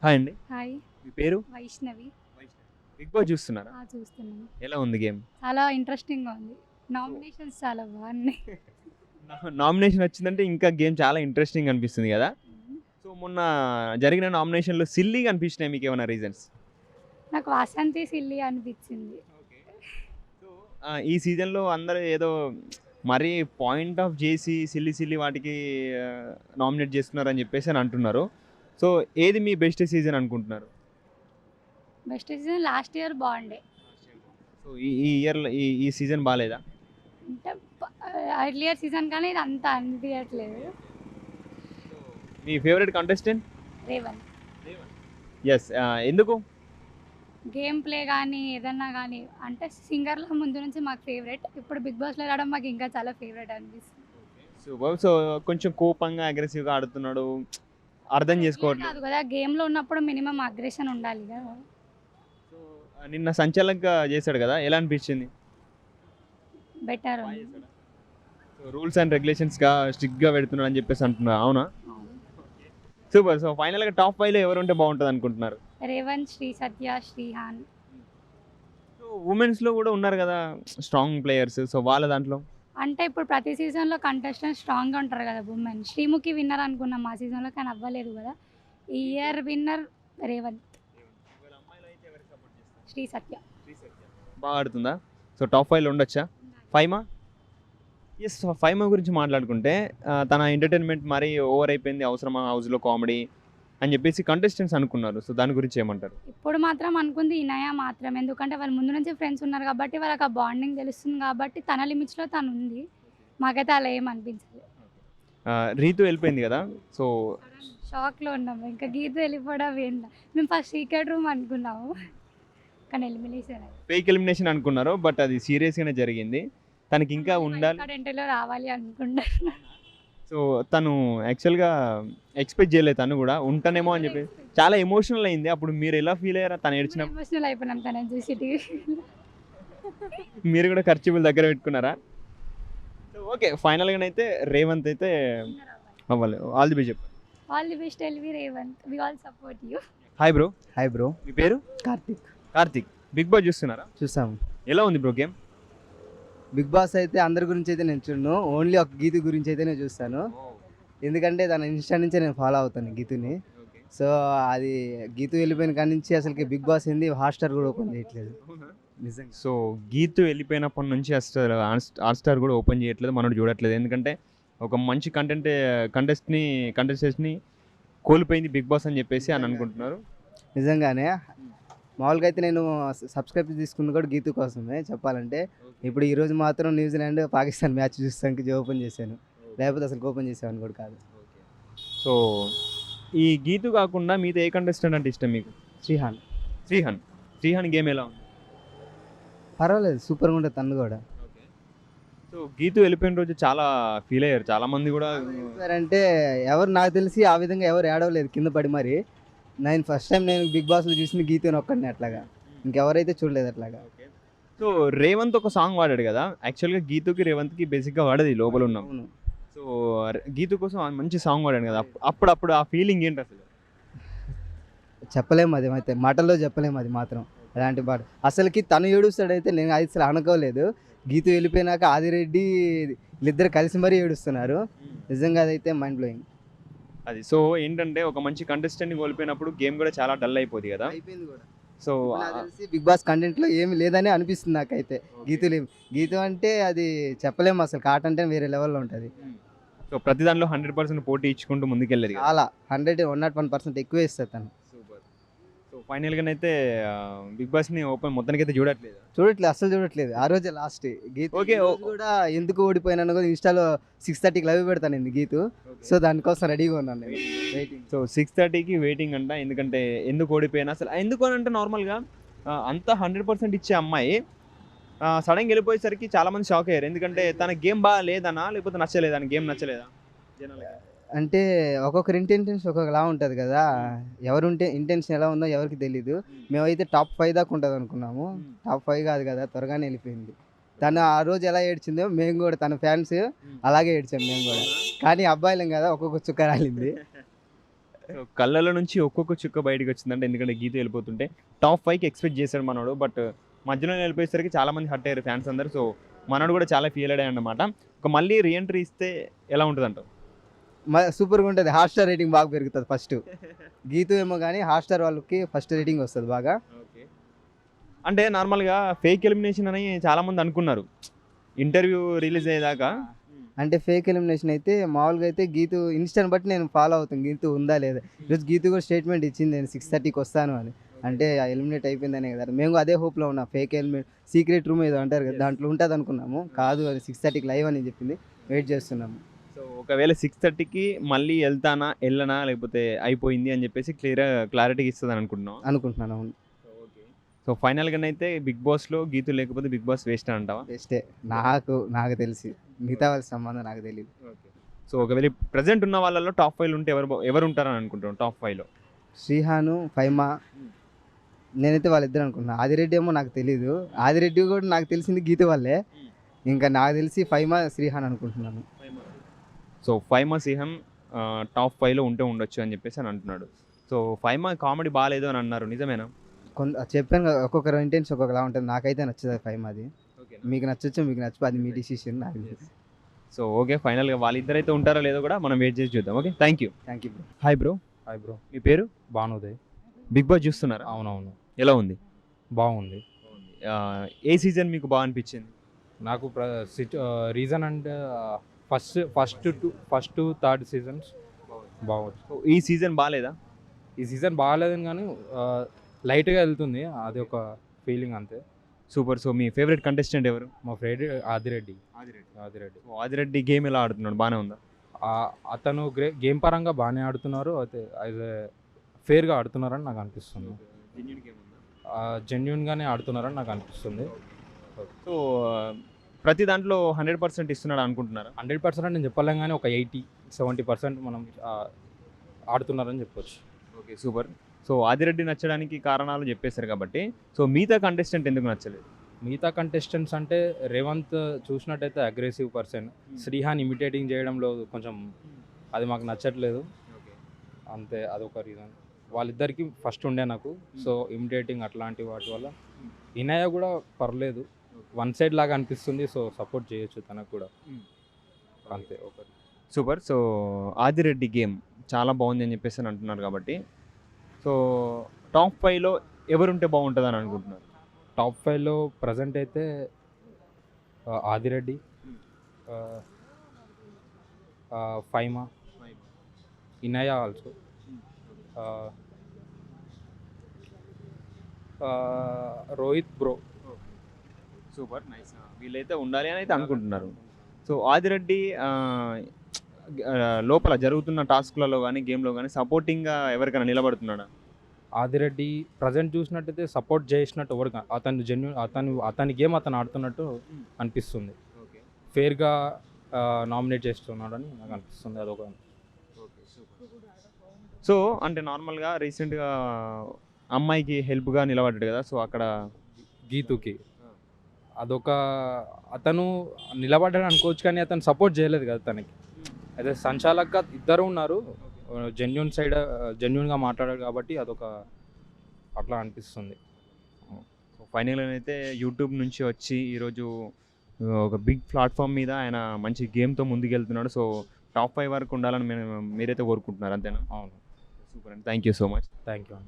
Hi అండి. Hi. మీ పేరు? Vaishnavi. Big boss చూస్తున్నారా? చూస్తున్నాను. ఎలా ఉంది గేమ్? చాలా ఇంట్రెస్టింగ్‌గా ఉంది. సో, నామినేషన్స్ చాలా బాగున్నాయి. నామినేషన్ వచ్చిందంటే ఇంకా గేమ్ చాలా ఇంట్రెస్టింగ్ అనిపిస్తుంది గదా! సో, మొన్న జరిగిన నామినేషన్‌లో సిల్లీగా అనిపించినాయి మీకేమైనా రీజన్స్? నాకు వాసంతి సిల్లీ అనిపించింది. సో, ఈ సీజన్‌లో అందరూ ఏదో మరీ పాయింట్ ఆఫ్ జేసి సిల్లీ వాటికి నామినేట్ చేస్తున్నారని చెప్పేసి అని అంటున్నారు. సో, ఏది మీ బెస్ట్ సీజన్ అనుకుంటున్నారు? బెస్ట్ సీజన్ లాస్ట్ ఇయర్ బాగుండే. సో, ఈ ఈ ఇయర్‌లో ఈ సీజన్ బాలేదా? అంటే ఎర్లియర్ సీజన్ కానీ ఇది అంత అనిపించట్లేదు. మీ ఫేవరెట్ కంటెస్టెంట్? రేవంత్. యెస్. ఎందుకు? గేమ్ ప్లే కానీ ఏదన్నా కానీ అంటే సింగర్‌లో ముందు నుంచి మాకు ఫేవరెట్. ఇప్పుడు బిగ్ బాస్‌లో రావడం మాకు ఇంకా చాలా ఫేవరెట్ అనిపిస్తుంది. సూపర్. సో, కొంచెం కోపంగా, అగ్రెసివ్‌గా ఆడుతున్నాడు. అర్థం రెగ్యులర్ చేసుకోవట్లేదు. కాదు కదా! గేమ్‌లో ఉన్నప్పుడు మినిమమ్ అగ్రెషన్ ఉండాలి కదా! సో, నిన్న సంచలనంగా చేశాడు కదా! ఎలా అనిపించింది? బెటర్ ఉంది. సో, రూల్స్ అండ్ రెగ్యులేషన్స్‌గా స్ట్రిక్ట్‌గా పెడుతున్నాడు అని చెప్పేసి అంటున్నారు. అవునా? అవును. సూపర్. సో, ఫైనల్‌గా టాప్ 5లో ఎవరు ఉంటే బాగుంటది అనుకుంటున్నారు? రేవంత్, శ్రీ సత్య, శ్రీహాన్. సో, వుమెన్స్‌లో కూడా ఉన్నారు కదా! Strong players. సో, వాళ్ళ దాంట్లో? అంటే ఇప్పుడు ప్రతి సీజన్‌లో కంటెస్టెంట్స్ స్ట్రాంగ్‌గా ఉంటారు కదా! ఉమెన్. శ్రీముఖి విన్నర్ అనుకున్నాం ఆ సీజన్‌లో కానీ అవ్వలేదు కదా! ఈ ఇయర్ విన్నర్ రేవంత్, శ్రీ సత్య. బాగా ఆడుతుందా? సో, టాప్ 5లో ఉండొచ్చా? 5మా? యెస్. 5మా గురించి మాట్లాడుకుంటే తన ఎంటర్‌టైన్‌మెంట్ మరీ ఓవర్ అయిపోయింది. అవసరమా హౌస్‌లో కామెడీ అని చెప్పేసి కంటెస్టెంట్స్ అనుకున్నారు. సో, దాని గురించి ఏమంటారు? ఇప్పుడు మాత్రం అనుకుంది ఇనయ మాత్రం. ఎందుకంటే వాళ్ళు ముందు నుంచి ఫ్రెండ్స్ ఉన్నారు కాబట్టి వాళ్ళకి ఆ బాండింగ్ తెలుస్తుంది కాబట్టి తన లిమిట్స్‌లో తను ఉంది. మాకైతే అలా ఏం అనిపించలేదు. రీతు వెళ్ళిపోయింది కదా! సో, షాక్‌లో ఉన్నాము. ఇంకా గీత వెళ్ళిపోవడం ఏంటి? మేము ఫస్ట్ సీక్రెట్ రూమ్ అనుకున్నాము. కానీ ఎలిమినేషన్ అయ్యింది. ఫేక్ ఎలిమినేషన్ అనుకున్నారు. బట్ అది సీరియస్‌గానే జరిగింది. తనకి ఇంకా ఉండాలి. వైల్డ్ కార్డ్ ఎంట్రీలో రావాలి అనుకుంటున్నా. సో, తను యాక్చువల్‌గా ఎక్స్‌పెక్ట్ చేయలేదు తను కూడా. ఉంటానేమో అని చెప్పి చాలా ఎమోషనల్ అయింది. అప్పుడు మీరు ఎలా ఫీల్ అయ్యారా తను ఏడ్చినప్పుడు? ఎమోషనల్ అయిపోయినాం తనని చూసి టీవీలో. మీరు కూడా ఖర్చులు దగ్గర పెట్టుకున్నారా? So, okay. ఫైనల్‌గానైతే రేవంత్ అయితే అవ్వాలి. ఆల్ ది బెస్ట్ చెప్పండి. All the best LV Revanth. We all support you. Hi bro. Hi bro. మీ పేరు? కార్తిక్. కార్తిక్. బిగ్ బాస్ చూస్తున్నారా? చూసాము. ఎలా ఉంది బ్రో గేమ్? బిగ్ బాస్ అయితే అందరి గురించి అయితే నేను చూడను, ఓన్లీ ఒక గీతు గురించి అయితే నేను చూస్తాను. ఎందుకంటే తన ఇన్స్టా నుంచే నేను ఫాలో అవుతాను గీతుని. సో అది గీతు వెళ్ళిపోయిన కాడి నుంచి అసలుకి బిగ్ బాస్ ఏంది హాట్‌స్టార్ కూడా ఓపెన్ చేయట్లేదు నిజంగా. సో, గీతు వెళ్ళిపోయినప్పటి నుంచి అసలు హాట్‌స్టార్ కూడా ఓపెన్ చేయట్లేదు. మనోడు చూడట్లేదు. ఎందుకంటే ఒక మంచి కంటెస్టెంట్స్‌ని కోల్పోయింది బిగ్ బాస్ అని చెప్పేసి అని అనుకుంటున్నారు. నిజంగానే మామూలుగా అయితే నేను సబ్స్క్రైబ్ తీసుకుంది కూడా గీతు కోసమే చెప్పాలంటే. ఇప్పుడు ఈరోజు మాత్రం న్యూజిలాండ్ పాకిస్తాన్ మ్యాచ్ చూస్తానికి ఓపెన్ చేశాను, లేకపోతే అసలు ఓపెన్ చేసేవాడిని కూడా కాదు. సో, ఈ గీతు కాకుండా మిగతా ఏ కంటెస్టెంట్ అంటే ఇష్టం మీకు? శ్రీహాన్ శ్రీహాన్ గేమ్ ఎలా ఉంది? పర్వాలేదు, సూపర్గా ఉంటుంది తను కూడా. సో, గీతు వెళ్ళిపోయిన రోజు చాలా ఫీల్ అయ్యారు. చాలా మంది కూడా అంటే ఎవరు నాకు తెలిసి ఆ విధంగా ఎవరు ఏడవలేదు కింద పడి. మరి నేను ఫస్ట్ టైం నేను బిగ్ బాస్లో చూసింది గీతుని ఒక్కడిని అట్లాగా, ఇంకెవరైతే చూడలేదు అట్లాగా. సో, రేవంత్ ఒక సాంగ్ వాడాడు కదా! యాక్చువల్‌గా గీతుకి, రేవంత్‌కి బేసిక్‌గా వాడేది లోపల ఉన్నాం. అవును. సో, గీతు కోసం ఆ మంచి సాంగ్ వాడాడు కదా! అప్పుడు ఆ ఫీలింగ్ ఏంటి అసలు? చెప్పలేము, అది అయితే మాటల్లో చెప్పలేము అది మాత్రం. అలాంటి పాట అసలుకి తను ఏడుస్తాడైతే నేను అది అసలు అనుకోలేదు. గీతు వెళ్ళిపోయినాక ఆదిరెడ్డి వీళ్ళిద్దరు కలిసి మరీ ఏడుస్తున్నారు. నిజంగా అదైతే మైండ్ బ్లోయింగ్. అది. సో, ఏంటంటే ఒక మంచి కంటెస్టెంట్‌ని కోల్పోయినప్పుడు గేమ్ కూడా చాలా డల్ అయిపోద్ది కదా! అయిపోయింది కూడా. సో, నాకు తెలిసి బిగ్ బాస్ కంటెంట్లో ఏమి లేదని అనిపిస్తుంది నాకైతే. గీతు అంటే అది చెప్పలేము అసలు. కాట అంటే వేరే లెవెల్లో ఉంటుంది. సో, ప్రతి దాంట్లో 100% పోటీ ఇచ్చుకుంటూ ముందుకెళ్ళేది కదా! చాలా 101% ఎక్కువే ఇస్తుంది తను. సూపర్. సో, ఫైనల్‌గానైతే బిగ్ బాస్‌ని మొత్తానికైతే చూడట్లేదు. చూడట్లేదు, అస్సలు చూడట్లేదు. ఆ రోజే లాస్ట్. గీతు ఓకే. కూడా ఎందుకు ఓడిపోయినాను కూడా ఇన్స్టాలో 6:30కి లైవ్ పెడతాను గీతు. సో దానికోసం రెడీగా ఉన్నాను నేను, వెయిటింగ్. సో, 6:30కి వెయిటింగ్ అంట. ఎందుకంటే ఎందుకు ఓడిపోయినా అసలు ఎందుకు అని అంటే నార్మల్‌గా అంతా 100% ఇచ్చే అమ్మాయి సడన్‌గా వెళ్ళిపోయేసరికి చాలామంది షాక్ అయ్యారు. ఎందుకంటే తన గేమ్ బాగా లేదనా? లేకపోతే నచ్చలేదా? గేమ్ నచ్చలేదా జనాలకి? అంటే ఒక్కొక్కరి ఇంటెన్షన్స్ ఒక్కొక్కలా ఉంటుంది కదా. ఎవరుంటే ఇంటెన్షన్ ఎలా ఉందో ఎవరికి తెలీదు. మేమైతే టాప్ 5 దాకా ఉంటుంది అనుకున్నాము. టాప్ 5 కాదు కదా, త్వరగానే వెళ్ళిపోయింది. తను ఆ రోజు ఎలా ఏడ్చిందో మేము కూడా తన ఫ్యాన్స్ అలాగే ఏడ్చాం మేము కూడా. కానీ అబ్బాయిలం కదా, ఒక్కొక్క చుక్క రాలింది. సో కళ్ళలో నుంచి ఒక్కొక్క చుక్క బయటకు వచ్చిందంటే ఎందుకంటే గీత వెళ్ళిపోతుంటే టాప్ 5కి ఎక్స్పెక్ట్ చేశాడు మనోడు. బట్ మధ్యలో వెళ్ళిపోయేసరికి చాలా మంది హర్ట్ అయ్యారు ఫ్యాన్స్ అందరు. సో మనోడు కూడా చాలా ఫీల్ అయ్యాడు అన్నమాట. ఒక మళ్ళీ రీఎంట్రీ ఇస్తే ఎలా ఉంటుందంటావు? సూపర్గా ఉంటుంది. హాట్‌స్టార్ రేటింగ్ బాగా పెరుగుతుంది ఫస్ట్. గీతు ఏమో కానీ హాట్‌స్టార్ వాళ్ళకి ఫస్ట్ రేటింగ్ వస్తుంది బాగా. ఓకే. అంటే నార్మల్గా ఫేక్ ఎలిమినేషన్ అని చాలా మంది అనుకున్నారు ఇంటర్వ్యూ రిలీజ్ అయ్యేదాకా. అంటే ఫేక్ ఎలిమినేషన్ అయితే మామూలుగా అయితే గీతు ఇన్స్టాని బట్టి నేను ఫాలో అవుతాను గీతు ఉందా లేదా. ఈరోజు గీతు కూడా స్టేట్మెంట్ ఇచ్చింది నేను 6:30కి వస్తాను అని. అంటే ఎలిమినేట్ అయిపోయిందనే కదా. మేము అదే హోప్లో ఉన్నాం. ఫేక్ ఎలిమినేట్ సీక్రెట్ రూమ్ ఏదో అంటారు కదా దాంట్లో ఉంటుంది అనుకున్నాము. కాదు అది 6:30కి లైవ్ అని చెప్పింది. వెయిట్ చేస్తున్నాము. సో ఒకవేళ 6:30కి మళ్ళీ వెళ్ళనా లేకపోతే అయిపోయింది అని చెప్పేసి క్లారిటీ ఇస్తుంది అనుకుంటున్నాం. అనుకుంటున్నాను. అవును. సో ఫైనల్గా అయితే బిగ్ బాస్లో గీతు లేకపోతే బిగ్ బాస్ వేస్ట్ అంటావా? బెస్టే నాకు తెలిసి. మిగతా వాళ్ళ సంబంధం నాకు తెలియదు. సో ఒకవేళ ప్రజెంట్ ఉన్న వాళ్ళలో టాప్ 5 ఉంటే ఎవరు ఉంటారని అనుకుంటున్నాం టాప్ 5లో? శ్రీహాను, ఫైమా, నేనైతే వాళ్ళిద్దరు అనుకుంటున్నాను. ఆదిరెడ్డి ఏమో నాకు తెలీదు. ఆదిరెడ్డి కూడా నాకు తెలిసింది గీత వాళ్ళే. ఇంకా నాకు తెలిసి ఫైమా, శ్రీహాన్ అనుకుంటున్నాను. సో ఫైమా సింహం టాప్ 5లో ఉండొచ్చు అని చెప్పేసి అని అంటున్నాడు. సో ఫైమా కామెడీ బాగాలేదు అని అన్నారు, నిజమేనా? చెప్పాను కదా ఒక్కొక్కరు ఇంటెన్స్ ఒక్కొక్కలా ఉంటుంది. నాకైతే నచ్చదు ఫైమాది. మీకు నచ్చచ్చు, మీకు నచ్చదు, అది మీ డిసిషన్. నాకు సో ఓకే, ఫైనల్గా వాళ్ళిద్దరైతే ఉంటారో లేదో కూడా మనం వెయిట్ చేసి చూద్దాం. Okay, thank you. Bro. Hi bro. Hi bro. మీ పేరు? భానుదయ్. బిగ్ బాస్ చూస్తున్నారా? అవునవును, ఎలా ఉంది? బాగుంది. ఏ సీజన్ మీకు బాగా అనిపించింది? నాకు రీజన్ అంటే ఫస్ట్ థర్డ్ సీజన్స్ బాగుంది. ఈ సీజన్ బాగాలేదా? ఈ సీజన్ బాగాలేదని కానీ లైట్గా వెళ్తుంది, అది ఒక ఫీలింగ్ అంతే. సూపర్. సో మీ ఫేవరెట్ కంటెస్టెంట్ ఎవరు? మా ఫేవరెట్ ఆదిరెడ్డి. ఆదిరెడ్డి గేమ్ ఎలా ఆడుతున్నాడు? బాగానే ఉందా? అతను గేమ్ పరంగా బాగానే ఆడుతున్నారు. అయితే యాజ్ ఫేర్గా ఆడుతున్నారని నాకు అనిపిస్తుంది. జెన్యున్గానే ఆడుతున్నారని నాకు అనిపిస్తుంది. సో ప్రతి దాంట్లో 100% ఇస్తున్నాడు అనుకుంటున్నారా? 100% నేను చెప్పలేం కానీ ఒక 80-70% మనం ఆడుతున్నారని చెప్పొచ్చు. Okay, super. సో ఆదిరెడ్డి నచ్చడానికి కారణాలు చెప్పేశారు కాబట్టి, సో మిగతా కంటెస్టెంట్ ఎందుకు నచ్చలేదు? మిగతా కంటెస్టెంట్స్ అంటే రేవంత్ చూసినట్టయితే అగ్రెసివ్ పర్సన్. శ్రీహాన్ ఇమిటేటింగ్ చేయడంలో కొంచెం అది మాకు నచ్చట్లేదు అంతే, అదొక రీజన్. వాళ్ళిద్దరికి ఫస్ట్ ఉండే నాకు. సో ఇమిటేటింగ్ అట్లాంటి వాటి వల్ల. ఇనయ కూడా పర్లేదు, వన్ సైడ్ లాగా అనిపిస్తుంది. సో సపోర్ట్ చేయొచ్చు తనకు కూడా అంతే. ఒకటి సూపర్. సో ఆదిరెడ్డి గేమ్ చాలా బాగుంది అని చెప్పేసి అంటున్నారు కాబట్టి, సో టాప్ 5లో ఎవరుంటే బాగుంటుంది అని అనుకుంటున్నారు? టాప్ 5లో ప్రజెంట్ అయితే Adireddy, Faima, Inaya also, Rohit bro. Super, nice. వీళ్ళైతే ఉండాలి అని అయితే అనుకుంటున్నారు. సో ఆదిరెడ్డి లోపల జరుగుతున్న టాస్క్లలో కానీ గేమ్లో కానీ సపోర్టింగ్గా ఎవరికైనా నిలబడుతున్నాడా? ఆదిరెడ్డి ప్రజెంట్ చూసినట్టయితే సపోర్ట్ చేసినట్టు ఎవరికి అతని గేమ్ అతను ఆడుతున్నట్టు అనిపిస్తుంది. ఫేర్గా నామినేట్ చేస్తున్నాడని నాకు అనిపిస్తుంది. అదొక. సో అంటే నార్మల్గా రీసెంట్గా అమ్మాయికి హెల్ప్గా నిలబడ్డాడు కదా, సో అక్కడ గీతుకి అదొక అతను నిలబడ్డాడు అనుకోవచ్చు కానీ అతను సపోర్ట్ చేయలేదు కదా తనకి. అయితే సంచాలక్గా ఇద్దరు ఉన్నారు, జెన్యున్గా మాట్లాడాడు కాబట్టి అదొక అట్లా అనిపిస్తుంది. సో ఫైనల్గా అయితే యూట్యూబ్ నుంచి వచ్చి ఈరోజు ఒక బిగ్ ప్లాట్ఫామ్ మీద ఆయన మంచి గేమ్తో ముందుకెళ్తున్నాడు. సో టాప్ 5 వరకు ఉండాలని మీరైతే కోరుకుంటున్నారు, అంతేనా? అవును. సూపర్ అండి, thank you so much. Thank you.